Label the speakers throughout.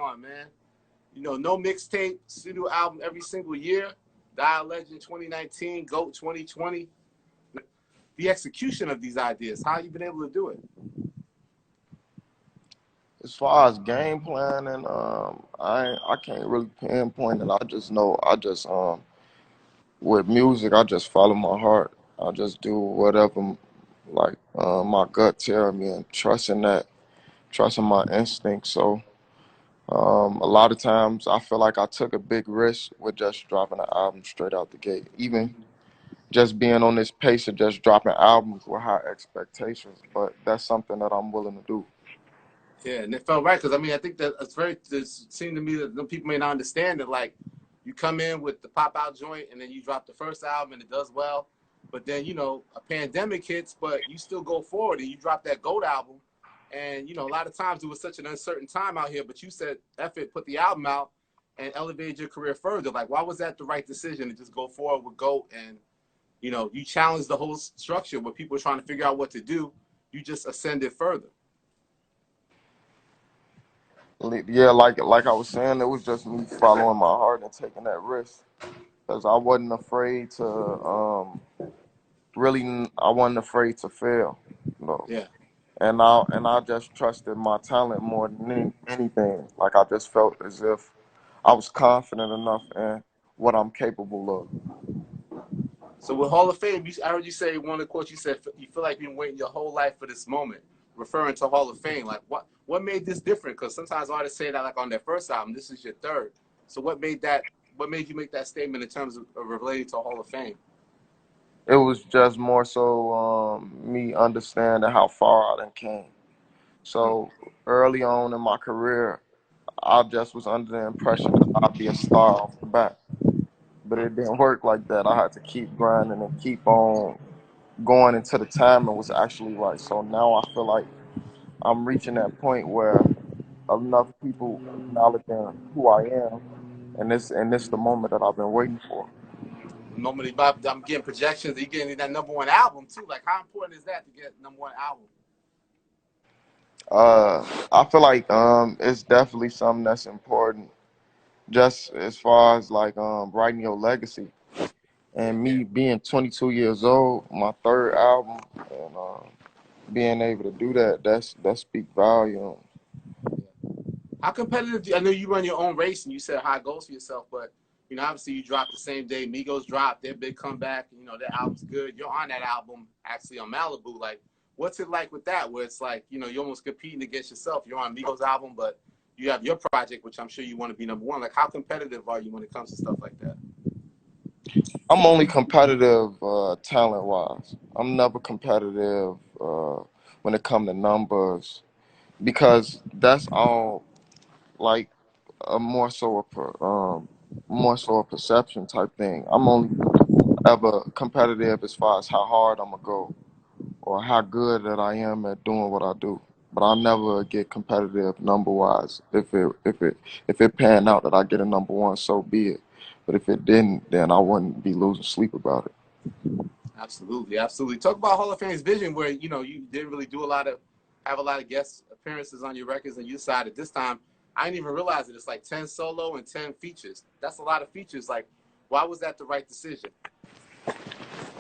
Speaker 1: on, man. You know, no mixtape, studio album every single year. Die Legend 2019, GOAT 2020. The execution of these ideas, how you been able to do it?
Speaker 2: As far as game planning, I can't really pinpoint it. I just know with music, I just follow my heart. I just do whatever like my gut tell me, and trusting my instincts. So a lot of times I feel like I took a big risk with just dropping an album straight out the gate. Even just being on this pace of just dropping albums with high expectations, but that's something that I'm willing to do.
Speaker 1: Yeah, and it felt right because I mean I think that it seemed to me that some people may not understand that like you come in with the pop out joint and then you drop the first album and it does well, but then you know a pandemic hits, but you still go forward and you drop that GOAT album, and you know a lot of times it was such an uncertain time out here, but you said F it, put the album out and elevated your career further. Like why was that the right decision to just go forward with GOAT and you know you challenged the whole structure where people were trying to figure out what to do, you just ascended further.
Speaker 2: Yeah, like I was saying, it was just me following my heart and taking that risk because I wasn't afraid to I wasn't afraid to fail. No.
Speaker 1: Yeah.
Speaker 2: And I just trusted my talent more than anything. Like I just felt as if I was confident enough in what I'm capable of.
Speaker 1: So with Hall of Fame, I heard you say one of the quotes you said you feel like you've been waiting your whole life for this moment, referring to Hall of Fame. Like what made this different? Because sometimes artists say that like on their first album, this is your third. So what made you make that statement in terms of relating to Hall of Fame?
Speaker 2: It was just more so me understanding how far I done came. So early on in my career, I just was under the impression that I'd be a star off the bat. But it didn't work like that. I had to keep grinding and keep on going until the timing was actually right. So now I feel like I'm reaching that point where enough people acknowledging who I am, and this the moment that I've been waiting for.
Speaker 1: Normally, I'm getting projections. You getting that #1 album too. Like how important is that to get #1 album?
Speaker 2: I feel like it's definitely something that's important. Just as far as like writing your legacy, and me being 22 years old, my third album, and being able to do that, that speak volume.
Speaker 1: How competitive? I know you run your own race, and you set high goals for yourself. But you know, obviously, you dropped the same day Migos dropped their big comeback. You know, their album's good. You're on that album actually on Malibu. Like, what's it like with that? Where it's like, you know, you're almost competing against yourself. You're on Migos album, but you have your project, which I'm sure you want to be #1. Like, how competitive are you when it comes to stuff like that?
Speaker 2: I'm only competitive talent wise. I'm never competitive when it comes to numbers because that's all like more so a perception type thing. I'm only ever competitive as far as how hard I'm gonna go or how good that I am at doing what I do. But I'll never get competitive number wise. If it panned out that I get a #1, so be it. But if it didn't, then I wouldn't be losing sleep about it.
Speaker 1: Absolutely, absolutely. Talk about Hall of Fame's vision, where you know you didn't really have a lot of guest appearances on your records, and you decided this time. I didn't even realize it. It's like 10 solo and 10 features. That's a lot of features. Like, why was that the right decision?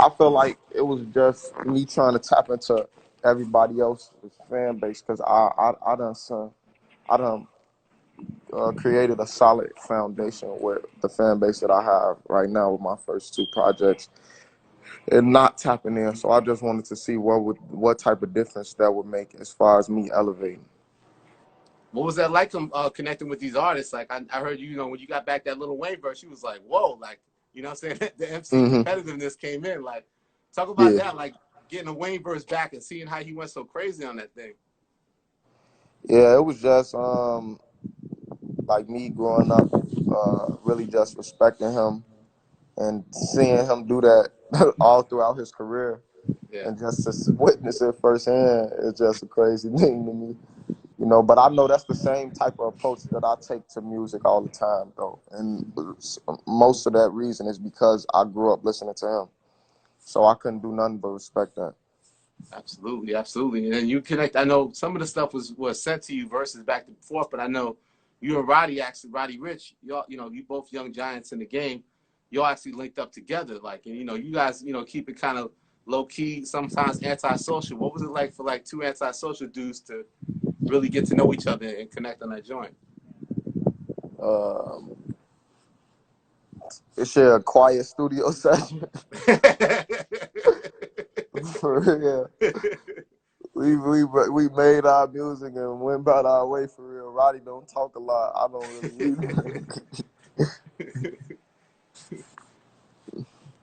Speaker 2: I feel like it was just me trying to tap into everybody else's fan base because I done created a solid foundation with the fan base that I have right now with my first two projects and not tapping in. So I just wanted to see what type of difference that would make as far as me elevating.
Speaker 1: What was that like connecting with these artists? Like, I heard you know when you got back that Little Wayne verse, you was like, whoa, like you know what I'm saying? The MC
Speaker 2: Hmm.
Speaker 1: competitiveness came in. Like, talk about
Speaker 2: Yeah,
Speaker 1: that. Like getting a Wayne verse back and seeing how he went so crazy on that thing.
Speaker 2: yeah, it was just like me growing up, really just respecting him and seeing him do that all throughout his career.
Speaker 1: Yeah.
Speaker 2: And just to witness it firsthand is just a crazy thing to me, you know. But I know that's the same type of approach that I take to music all the time, though. And most of that reason is because I grew up listening to him, so I couldn't do nothing but respect that.
Speaker 1: Absolutely, absolutely. And then you connect. I know some of the stuff was sent to you versus back and forth, but I know you and Roddy actually, Roddy Rich, y'all, you both young giants in the game. Y'all actually linked up together, like, and you guys, keep it kind of low key, sometimes antisocial. What was it like for like two antisocial dudes to really get to know each other and connect on that joint?
Speaker 2: Um, it's a quiet studio session. For real. We made our music and went about our way for real. Roddy don't talk a lot. I don't really either.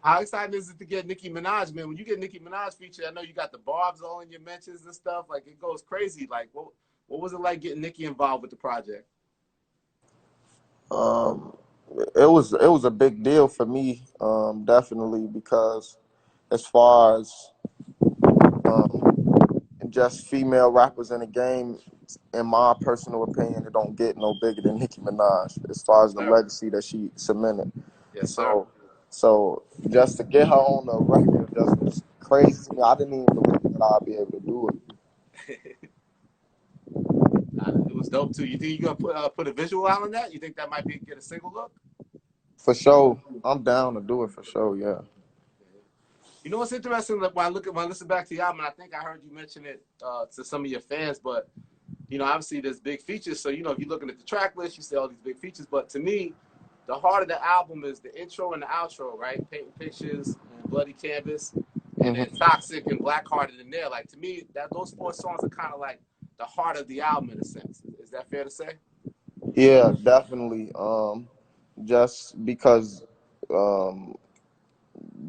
Speaker 1: How exciting is it to get Nicki Minaj, man? When you get Nicki Minaj featured, I know you got the barbs all in your mentions and stuff. Like, it goes crazy. Like, what was it like getting Nicki involved with the project?
Speaker 2: Um, it was a big deal for me, definitely, because as far as um, just female rappers in the game, in my personal opinion, it don't get no bigger than Nicki Minaj as far as
Speaker 1: Yes,
Speaker 2: the
Speaker 1: sir.
Speaker 2: legacy that she cemented.
Speaker 1: Yes, sir.
Speaker 2: So, so just to get her on the record just was crazy to me. I didn't even believe that I'd be able to do it.
Speaker 1: It was dope too. You think you're gonna put a visual out on that? You think that might get a single look?
Speaker 2: For sure, I'm down to do it for sure. Yeah.
Speaker 1: You know what's interesting? Like, when I listen back to the album, and I think I heard you mention it to some of your fans, but obviously there's big features. So, if you're looking at the track list, you see all these big features. But to me, the heart of the album is the intro and the outro, right? Painting Pictures and Bloody Canvas, and then
Speaker 2: Mm-hmm.
Speaker 1: Toxic and Blackhearted in there. Like, to me, those four songs are kind of like the heart of the album in a sense. Is that fair to say?
Speaker 2: Yeah, definitely. Just because um,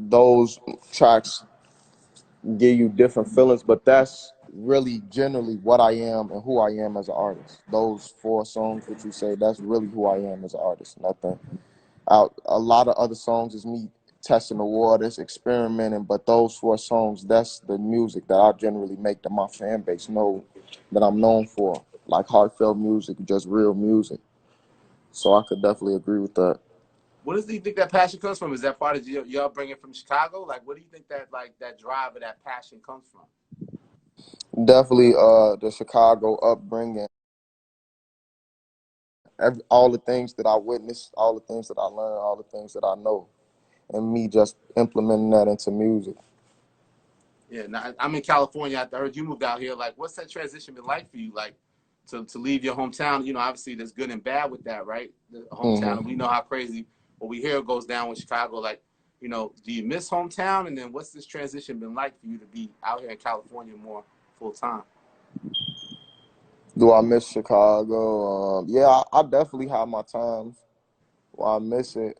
Speaker 2: those tracks give you different feelings, but that's really generally what I am and who I am as an artist. Those four songs that you say, that's really who I am as an artist. Nothing out. A lot of other songs is me testing the waters, experimenting, but those four songs, that's the music that I generally make that my fan base know that I'm known for, like heartfelt music, just real music. So I could definitely agree with that.
Speaker 1: What do you think that passion comes from? Is that part of your upbringing from Chicago? Like, what do you think that drive or that passion comes from?
Speaker 2: Definitely the Chicago upbringing, all the things that I witnessed, all the things that I learned, all the things that I know, and me just implementing that into music.
Speaker 1: Yeah, now, I'm in California. I heard you moved out here. Like, what's that transition been like for you? Like, to leave your hometown. Obviously there's good and bad with that, right? The hometown, and
Speaker 2: Hmm.
Speaker 1: we know how crazy what we hear goes down with Chicago. Like, do you miss hometown? And then what's this transition been like for you to be out here in California more full time?
Speaker 2: Do I miss Chicago? Yeah, I definitely have my times where I miss it.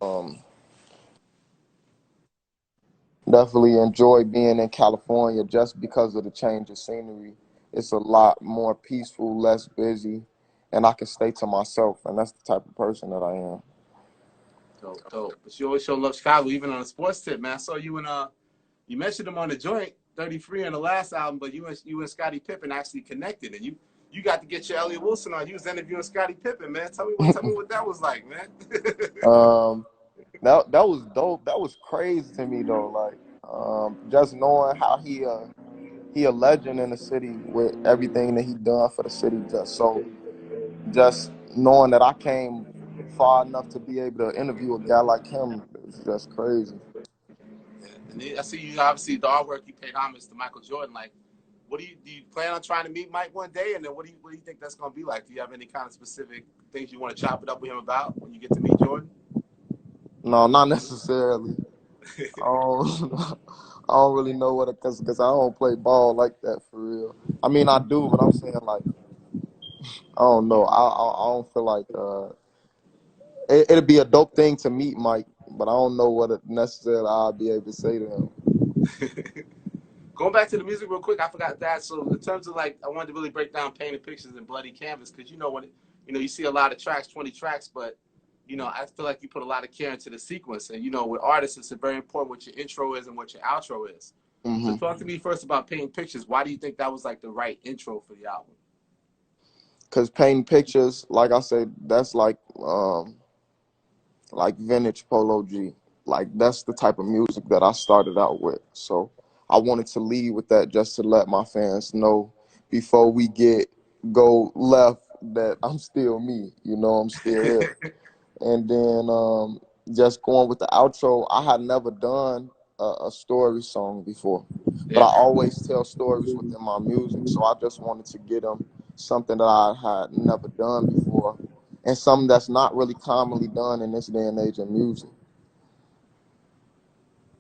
Speaker 2: Definitely enjoy being in California just because of the change of scenery. It's a lot more peaceful, less busy, and I can stay to myself. And that's the type of person that I am.
Speaker 1: Dope, dope. But you always show love Chicago, even on a sports tip, man. I saw you you mentioned him on the joint 33 in the last album, but you and Scottie Pippen actually connected, and you got to get your Elliott Wilson on. You was interviewing Scottie Pippen, man. Tell me what that was like, man.
Speaker 2: um, that was dope. That was crazy to me though. Like, just knowing how he a legend in the city with everything that he done for the city. Just knowing that I came far enough to be able to interview a guy like him is just crazy.
Speaker 1: And I see you obviously the artwork you paid homage to Michael Jordan. Like, do you plan on trying to meet Mike one day? And then what do you think that's gonna be like? Do you have any kind of specific things you want to chop it up with him about when you get to meet Jordan?
Speaker 2: No, not necessarily. I don't, I don't really know what it because I don't play ball like that for real. I mean, I do, but I'm saying like I don't know. I don't feel like it'd be a dope thing to meet Mike, but I don't know what it necessarily I'll be able to say to him.
Speaker 1: Going back to the music real quick, I forgot that. So in terms of like, I wanted to really break down Painted Pictures and Bloody Canvas because when you see a lot of tracks, 20 tracks, but I feel like you put a lot of care into the sequence, and with artists, it's very important what your intro is and what your outro is. So
Speaker 2: Hmm.
Speaker 1: talk to me first about Painting Pictures. Why do you think that was like the right intro for the album?
Speaker 2: Because painting pictures, like I said, that's like vintage Polo G. Like that's the type of music that I started out with. So I wanted to lead with that just to let my fans know before we go left that I'm still me. You know, I'm still here. And then just going with the outro, I had never done a story song before, but I
Speaker 1: Yeah,
Speaker 2: always tell stories within my music. So I just wanted to get them something that I had never done before, and something that's not really commonly done in this day and age in music.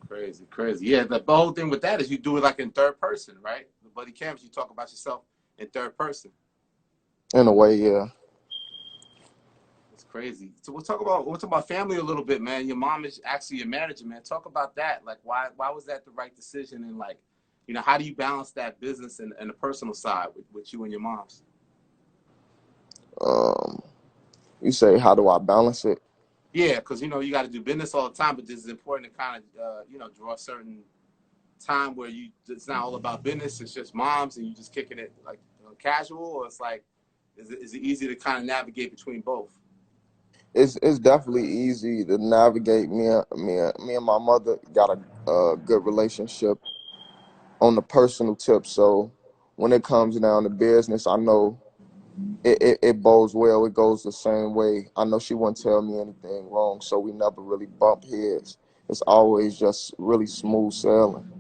Speaker 1: crazy, crazy. Yeah, the whole thing with that is you do it like in third person, right? The buddy camps, you talk about yourself in third person.
Speaker 2: In a way, yeah.
Speaker 1: It's crazy. So we'll talk about family a little bit, man. Your mom is actually your manager, man. Talk about that. Like, why was that the right decision? And like, how do you balance that business and the personal side with you and your moms?
Speaker 2: Um, you say, how do I balance it?
Speaker 1: Yeah, because you got to do business all the time, but this is important to kind of draw a certain time where it's not all about business. It's just moms, and you just kicking it like casual, or it's like, is it easy to kind of navigate between both?
Speaker 2: It's definitely easy to navigate. Me and my mother got a good relationship on the personal tip. So when it comes down to business, I know it bodes well. It goes the same way. I know she wouldn't tell me anything wrong, so we never really bump heads. It's always just really smooth sailing.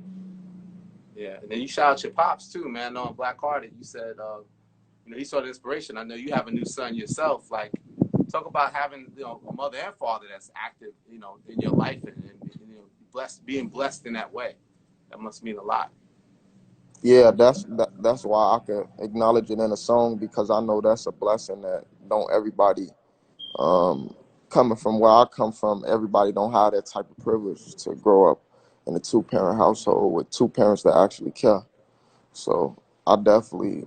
Speaker 1: Yeah, and then you shout out your pops too, man. On Black Hearted, you said he saw the inspiration. I know you have a new son yourself. Like, talk about having a mother and father that's active, in your life, and being blessed in that way. That must mean a lot.
Speaker 2: Yeah, that's why I could acknowledge it in a song because I know that's a blessing that don't everybody um coming from where I come from, everybody don't have that type of privilege to grow up in a two-parent household with two parents that actually care. So I definitely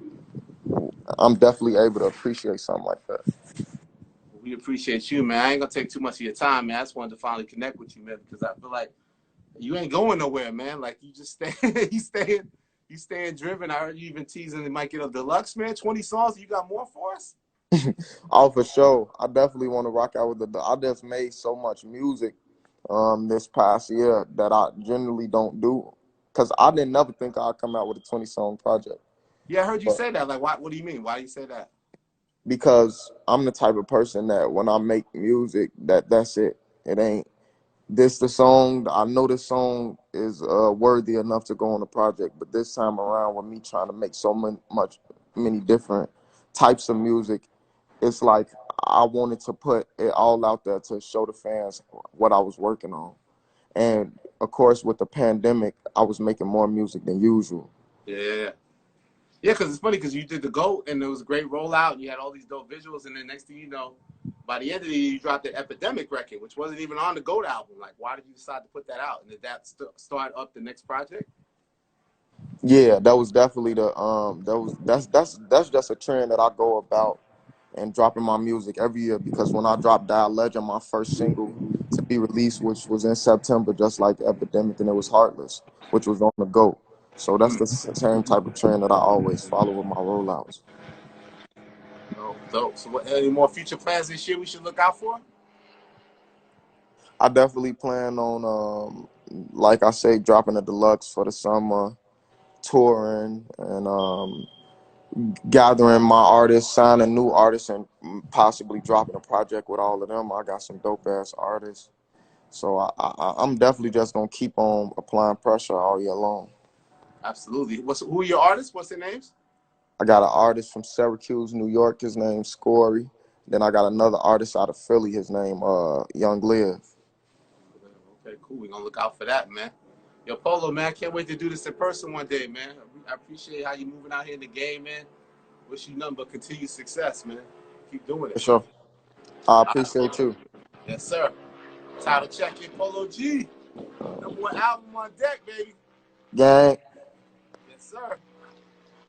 Speaker 2: I'm definitely able to appreciate something like that.
Speaker 1: We appreciate you, man. I ain't gonna take too much of your time, man. I just wanted to finally connect with you, man, because I feel like you ain't going nowhere, man. Like you just stay, you staying driven. I heard you even teasing it might get a deluxe, man. 20 songs. You got more for us?
Speaker 2: Oh, for sure. I definitely want to rock out with the. I just made so much music this past year that I generally don't do because I didn't never think I'd come out with a 20-song project.
Speaker 1: Yeah, I heard you
Speaker 2: But
Speaker 1: say that. Like, what do you mean? Why do you say that?
Speaker 2: because I'm the type of person that when I make music, that's it. It ain't this the song. I know this song is worthy enough to go on the project, but this time around, with me trying to make so many different types of music, it's like I wanted to put it all out there to show the fans what I was working on. And of course, with the pandemic, I was making more music than usual.
Speaker 1: Yeah. Yeah, because it's funny because you did the GOAT and it was a great rollout and you had all these dope visuals and then next thing you know, by the end of the year you dropped the Epidemic record, which wasn't even on the GOAT album. Like, why did you decide to put that out? And did that start up the next project?
Speaker 2: Yeah, that was definitely that's just a trend that I go about and dropping my music every year because when I dropped Dial Legend, my first single to be released, which was in September, just like Epidemic, and it was Heartless, which was on the GOAT. So that's the same type of trend that I always follow with my rollouts.
Speaker 1: Oh, dope. So, any more future plans this year we should look out for?
Speaker 2: I definitely plan on, like I say, dropping a deluxe for the summer, touring, and gathering my artists, signing new artists, and possibly dropping a project with all of them. I got some dope ass artists, so I'm definitely just gonna keep on applying pressure all year long.
Speaker 1: Absolutely. Who are your artists? What's their names?
Speaker 2: I got an artist from Syracuse, New York. His name's Scory. Then I got another artist out of Philly. His name Young Live.
Speaker 1: Okay, cool. We're gonna look out for that, man. Yo, Polo, man, can't wait to do this in person one day, man. I appreciate how you moving out here in the game, man. Wish you nothing but continued success, man. Keep doing
Speaker 2: For
Speaker 1: it.
Speaker 2: sure. I
Speaker 1: All right.
Speaker 2: appreciate you.
Speaker 1: Yes, sir. Title check in, Polo G. Number one album on deck, baby.
Speaker 2: Gang.
Speaker 1: Yes, sir.